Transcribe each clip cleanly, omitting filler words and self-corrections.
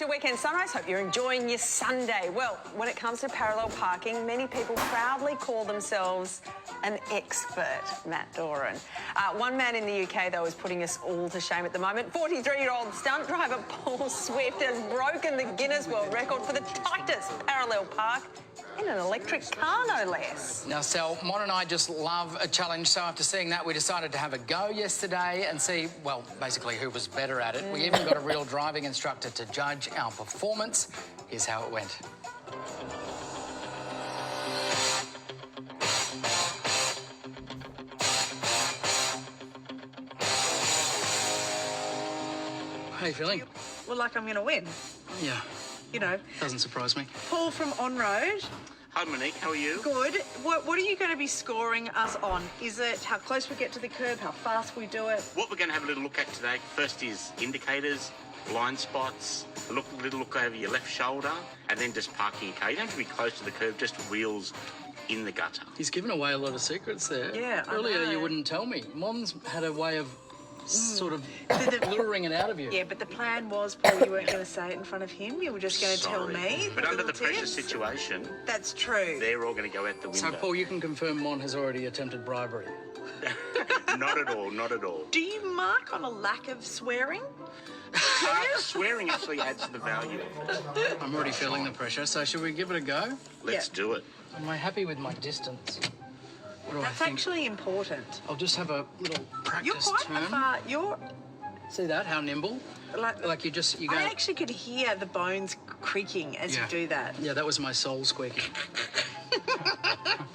to Weekend Sunrise. Hope you're enjoying your Sunday. Well, when it comes to parallel parking, many people proudly call themselves an expert, Matt Doran. One man in the UK, though, is putting us all to shame at the moment. 43-year-old stunt driver Paul Swift has broken the Guinness World Record for the tightest parallel park in an electric car, no less. Now, Sal, Mon and I just love a challenge, so after seeing that, we decided to have a go yesterday and see, well, basically who was better at it. We even got a real driving instructor to judge our performance. Here's how it went. How are you feeling? Well, like I'm going to win. Yeah. You know. Doesn't surprise me. Paul from On Road. Hi, Monique. How are you? Good. What are you going to be scoring us on? Is it how close we get to the curb, how fast we do it? What we're going to have a little look at today, first is indicators, blind spots, a little look over your left shoulder, and then just parking car. You don't have to be close to the curb, just wheels in the gutter. He's given away a lot of secrets there. Yeah, I Earlier, know. you wouldn't tell me. Mom's had a way of sort of luring it out of you. Yeah, but the plan was, Paul, you weren't going to say it in front of him. You were just going to tell Sorry. me. But under the little pressure tips. situation, That's true. they're all going to go out the window. So, Paul, you can confirm Mon has already attempted bribery. Not at all, not at all. Do you mark on a lack of swearing? Swearing actually adds to the value. I'm already feeling the pressure, so should we give it a go? Let's Yeah. do it. Am I happy with my distance? What do That's I think? actually important. I'll just have a little You're practice quite turn. far. You're See that? How nimble? Like you go. I actually could hear the bones creaking as Yeah. you do that. Yeah, that was my soul squeaking.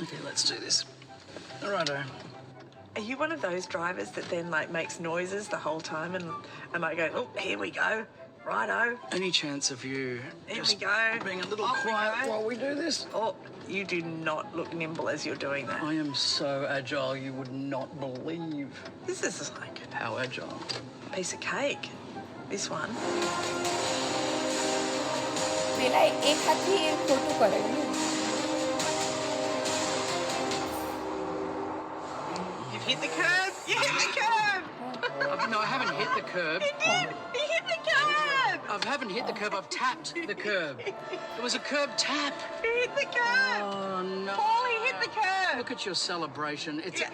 Okay, let's do this. All righto. Are you one of those drivers that then makes noises the whole time and like go, oh, here we go, righto, Any chance of you here just we go, being a little off we quiet go. while we do this? Oh, you do not look nimble as you're doing that. I am so agile, you would not believe This is like how agile. a piece of cake. This one. પેલા એક હાથથી ખોટું કરે You've hit the curb. You hit the curb. No, I haven't hit the curb. You did. You hit the curb. I haven't hit the curb, I've tapped the curb. It was a curb tap. You hit the curb. Oh, no. Paul, he hit the curb. Look at your celebration. It's Yeah.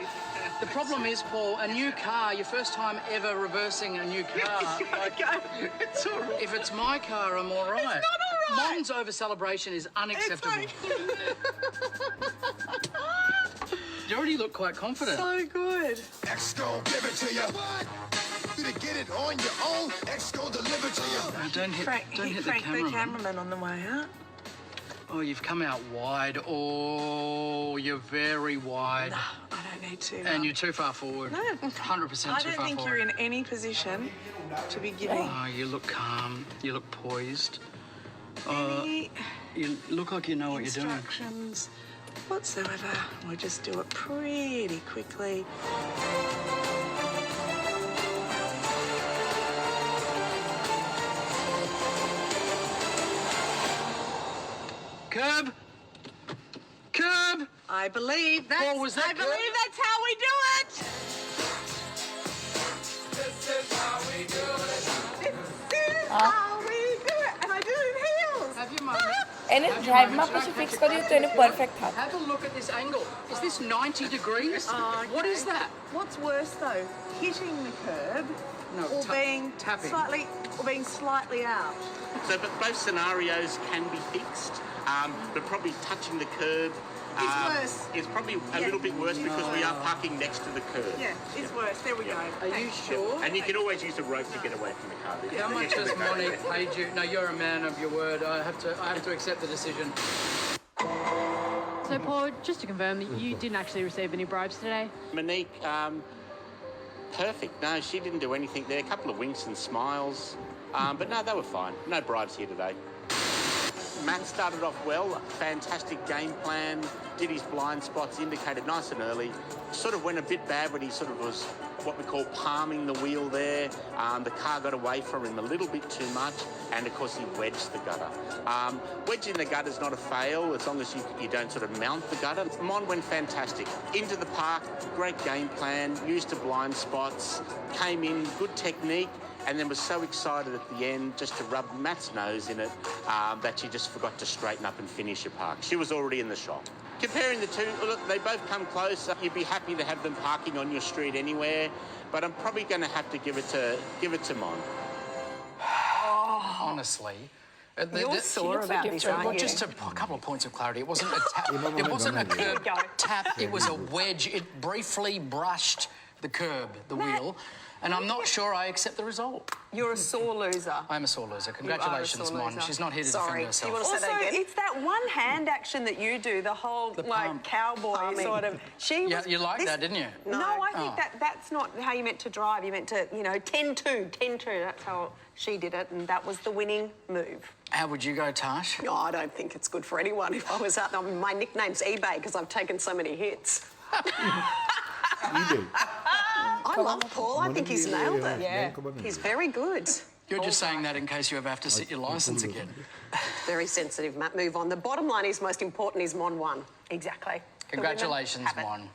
The problem is, Paul, a new car, your first time ever reversing a new car. It's all right. If it's my car, I'm all right. It's not all right. Mom's over-celebration is unacceptable. You already look quite confident. So good. X gon' give it to you. You to get it on your own. X gon' deliver to you. Don't hit, Frank, don't hit Frank, the the cameraman. cameraman on the way out. Oh, you've come out wide. Oh, you're very wide. I don't need to. And you're too far forward. No. 100% I too don't far think forward. you're in any position to be giving Oh, you look calm. You look poised. any You look like you know what you're doing. instructions whatsoever. We'll just do it pretty quickly. Curb! Curb! I believe that's. Paul, was that I believe good? that's how we do it. This is how we do it. This is how we do it, and I do it in heels. Have your moment. એને Have your ડ્રાઈવમાં moment. પછી Should I fix catch કર્યું તો એને perfect થાત Have a look at this angle. Is this 90 degrees? What is that? What's worse though, hitting the curb No, or being tapping. slightly out? So, but both scenarios can be fixed, but probably touching the curb It's worse. is probably a Yeah. little bit worse because we are parking next to the curb. Yeah, it's worse. There we go. Are you sure? And you can always use a rope to get away from the car. How much has Monique paid you? No, you're a man of your word. I have to accept the decision. So, Paul, just to confirm that you didn't actually receive any bribes today? Monique, perfect. No, she didn't do anything there. A couple of winks and smiles. But no, they were fine. No bribes here today. Matt started off well. Fantastic game plan. Did his blind spots, indicated nice and early. Sort of went a bit bad when he sort of was what we call palming the wheel there. The car got away from him a little bit too much, and of course he wedged the gutter. Wedging the gutter is not a fail as long as you don't sort of mount the gutter. Mon went fantastic. Into the park, great game plan, used the blind spots, came in, good technique, and then was so excited at the end just to rub Matt's nose in it that she just forgot to straighten up and finish her park. She was already in the shop. Comparing the two, look, they both come close. You'd be happy to have them parking on your street anywhere, but I'm probably going to have to give it to Mon. Honestly. You're sore about this, aren't Well, you? just a couple of points of clarity. It wasn't a tap. It wasn't a curb tap. It was a wedge. It briefly brushed the curb, the wheel. And I'm not sure I accept the result. You're a sore loser. I'm a sore loser. Congratulations, sore Mon. loser. She's not here to Sorry. defend herself. You want to say Also, that again? it's that one hand action that you do, the whole The like palm. cowboy Palming. sort of. She Yeah, was, you like that, didn't you? No, I think that's not how you meant to drive. You meant to, 10-2, 10-2. That's how she did it, and that was the winning move. How would you go, Tash? No, I don't think it's good for anyone. If I was out, my nickname's eBay because I've taken so many hits. You do. I love Paul. I think he's nailed it. Yeah. He's very good. You're just saying that in case you ever have to sit your licence again. Very sensitive, Matt. Move on. The bottom line is most important is Mon 1. Exactly. Congratulations, The women have it. Mon.